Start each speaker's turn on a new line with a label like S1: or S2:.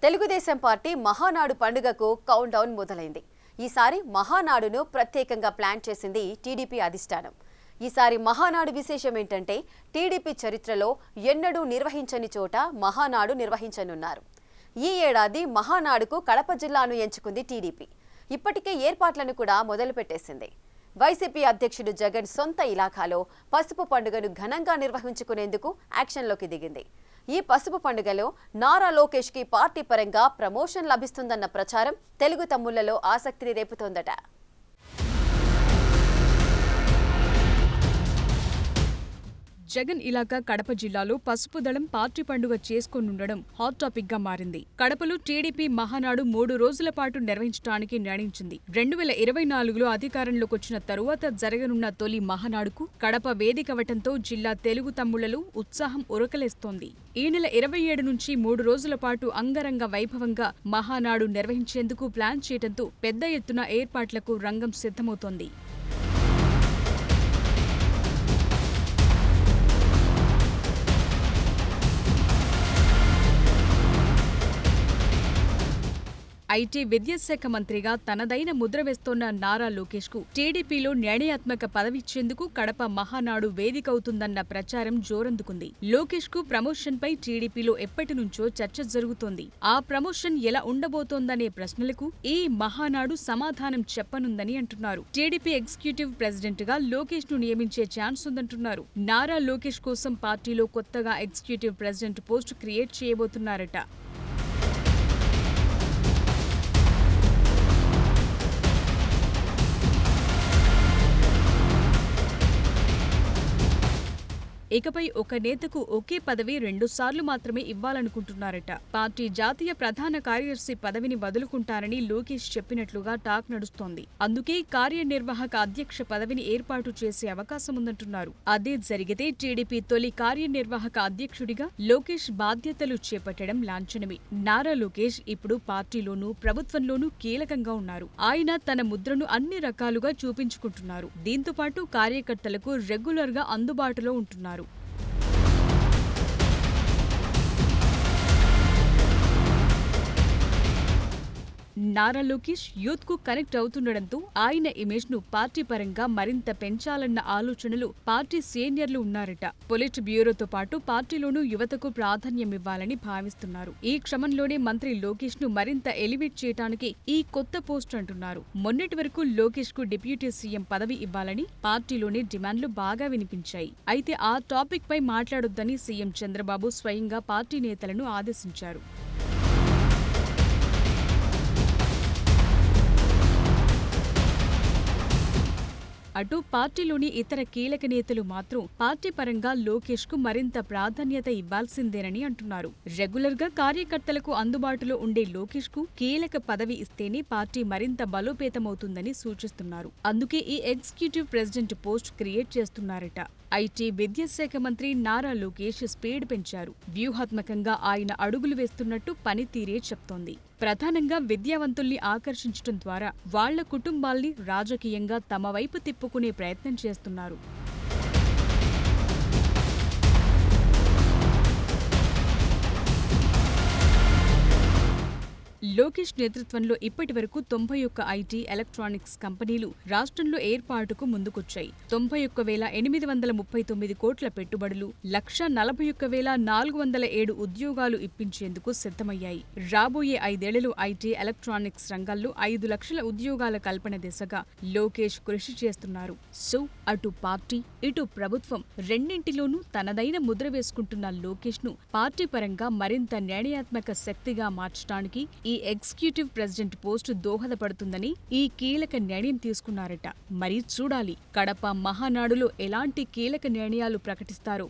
S1: Telugu Desam party Mahanadu పండుగకు count down మొదలైంది. ఈసారి మహానాడును ప్రత్యేకంగా ప్లాన్ చేసింది టీడీపీ అధిష్టానం. ఈసారి మహానాడు విశేషం ఏంటంటే టీడీపీ చరిత్రలో ఎన్నడూ నిర్వహించని చోట మహానాడు నిర్వహించనున్నారు. ఈ ఏడాది మహానాడుకు కడప జిల్లాను ఎంచుకుంది టీడీపీ. ఇప్పటికే ఏర్పాట్లను కూడా మొదలుపెట్టేసింది. వైసీపీ అధ్యక్షుడు జగన్ సొంత ఇలాఖాలో పసుపు పండుగను ఘనంగా నిర్వహించుకునేందుకు యాక్షన్లోకి దిగింది. ఈ పసుపు పండుగలో నారా లోకేష్ కి పార్టీ పరంగా ప్రమోషన్ లభిస్తుందన్న ప్రచారం తెలుగు తమ్ముళ్లలో ఆసక్తిని రేపుతోందట.
S2: జగన్ ఇలాకా కడప జిల్లాలో పసుపు దళం పార్టీ పండుగ చేసుకోనుండడం హాట్ టాపిక్ గా మారింది. కడపలో టీడీపీ మహానాడు 3 రోజుల పాటు నిర్వహించడానికి నిర్ణయించింది. 2024లో అధికారంలోకి వచ్చిన తరువాత జరగనున్న తొలి మహానాడుకు కడప వేదికవటంతో జిల్లా తెలుగు తమ్ముళ్లలో ఉత్సాహం ఉరకలేస్తోంది. ఈ నెల 27 నుంచి 3 రోజుల పాటు అంగరంగ వైభవంగా మహానాడు నిర్వహించేందుకు ప్లాన్ చేయడంతో పెద్ద ఎత్తున ఏర్పాట్లకు రంగం సిద్ధమవుతోంది. ఐటీ విద్యాశాఖ మంత్రిగా తనదైన ముద్ర వేస్తోన్న నారా లోకేష్ కు టీడీపీలో నిర్ణయాత్మక పదవిచ్చేందుకు కడప మహానాడు వేదికవుతుందన్న ప్రచారం జోరందుకుంది. లోకేష్ కు ప్రమోషన్ పై టీడీపీలో ఎప్పటి నుంచో చర్చ జరుగుతోంది. ఆ ప్రమోషన్ ఎలా ఉండబోతోందనే ప్రశ్నలకు ఈ మహానాడు సమాధానం చెప్పనుందని అంటున్నారు. టీడీపీ ఎగ్జిక్యూటివ్ ప్రెసిడెంట్ గా లోకేష్ ను నియమించే ఛాన్స్ ఉందంటున్నారు. నారా లోకేష్ కోసం పార్టీలో కొత్తగా ఎగ్జిక్యూటివ్ ప్రెసిడెంట్ పోస్ట్ క్రియేట్ చేయబోతున్నారట. ఇకపై ఒక నేతకు ఒకే పదవి 2 సార్లు మాత్రమే ఇవ్వాలనుకుంటున్నారట. పార్టీ జాతీయ ప్రధాన కార్యదర్శి పదవిని వదులుకుంటారని లోకేష్ చెప్పినట్లుగా టాక్ నడుస్తోంది. అందుకే కార్యనిర్వాహక అధ్యక్ష పదవిని ఏర్పాటు చేసే అవకాశం ఉందంటున్నారు. అదే జరిగితే టీడీపీ తొలి కార్యనిర్వాహక అధ్యక్షుడిగా లోకేష్ బాధ్యతలు చేపట్టడం లాంఛనమే. నారా లోకేష్ ఇప్పుడు పార్టీలోనూ ప్రభుత్వంలోనూ కీలకంగా ఉన్నారు. ఆయన తన ముద్రను అన్ని రకాలుగా చూపించుకుంటున్నారు. దీంతో పాటు కార్యకర్తలకు రెగ్యులర్ గా అందుబాటులో ఉంటున్నారు. నారా లోకేష్ యూత్ కు కనెక్ట్ అవుతుండటంతో ఆయన ఇమేజ్ ను పార్టీ పరంగా మరింత పెంచాలన్న ఆలోచనలు పార్టీ సీనియర్లు ఉన్నారట. పొలిట్ బ్యూరోతో పాటు పార్టీలోనూ యువతకు ప్రాధాన్యమివ్వాలని భావిస్తున్నారు. ఈ క్రమంలోనే మంత్రి లోకేష్ ను మరింత ఎలివేట్ చేయడానికి ఈ కొత్త పోస్ట్ అంటున్నారు. మొన్నటి వరకు లోకేష్ కు డిప్యూటీ సీఎం పదవి ఇవ్వాలని పార్టీలోని డిమాండ్లు బాగా వినిపించాయి. అయితే ఆ టాపిక్ పై మాట్లాడొద్దని సీఎం చంద్రబాబు స్వయంగా పార్టీ నేతలను ఆదేశించారు. అటు పార్టీలోని ఇతర కీలక నేతలు మాత్రం పార్టీ పరంగా లోకేష్ కు మరింత ప్రాధాన్యత ఇవ్వాల్సిందేనని అంటున్నారు. రెగ్యులర్ గా కార్యకర్తలకు అందుబాటులో ఉండే లోకేష్ కు కీలక పదవి ఇస్తేనే పార్టీ మరింత బలోపేతమవుతుందని సూచిస్తున్నారు. అందుకే ఈ ఎగ్జిక్యూటివ్ ప్రెసిడెంట్ పోస్ట్ క్రియేట్ చేస్తున్నారట. ఐటీ విద్యాశాఖ మంత్రి నారా లోకేష్ స్పీడ్ పెంచారు. వ్యూహాత్మకంగా ఆయన అడుగులు వేస్తున్నట్టు పనితీరే చెప్తోంది. ప్రధానంగా విద్యావంతుల్ని ఆకర్షించడం ద్వారా వాళ్ల కుటుంబాల్ని రాజకీయంగా తమ వైపు తిప్పుకునే ప్రయత్నం చేస్తున్నారు. లోకేష్ నేతృత్వంలో ఇప్పటి వరకు 91 ఐటీ, ఎలక్ట్రానిక్స్ కంపెనీలు రాష్ట్రంలో ఏర్పాటుకు ముందుకొచ్చాయి. 91,839 కోట్ల పెట్టుబడులు, 141,407 ఉద్యోగాలు ఇప్పించేందుకు సిద్ధమయ్యాయి. రాబోయే 5 ఏళ్లలో ఐటీ, ఎలక్ట్రానిక్స్ రంగాల్లో 5 లక్షల ఉద్యోగాల కల్పన దిశగా లోకేష్ కృషి చేస్తున్నారు. సో అటు పార్టీ, ఇటు ప్రభుత్వం రెండింటిలోనూ తనదైన ముద్ర వేసుకుంటున్న లోకేష్ ను పార్టీ పరంగా మరింత నిర్ణయాత్మక శక్తిగా మార్చడానికి ఈ ఎగ్జిక్యూటివ్ ప్రెసిడెంట్ పోస్టు దోహదపడుతుందని ఈ కీలక నిర్ణయం తీసుకున్నారట. మరి చూడాలి కడప మహానాడులో ఎలాంటి కీలక నిర్ణయాలు ప్రకటిస్తారో.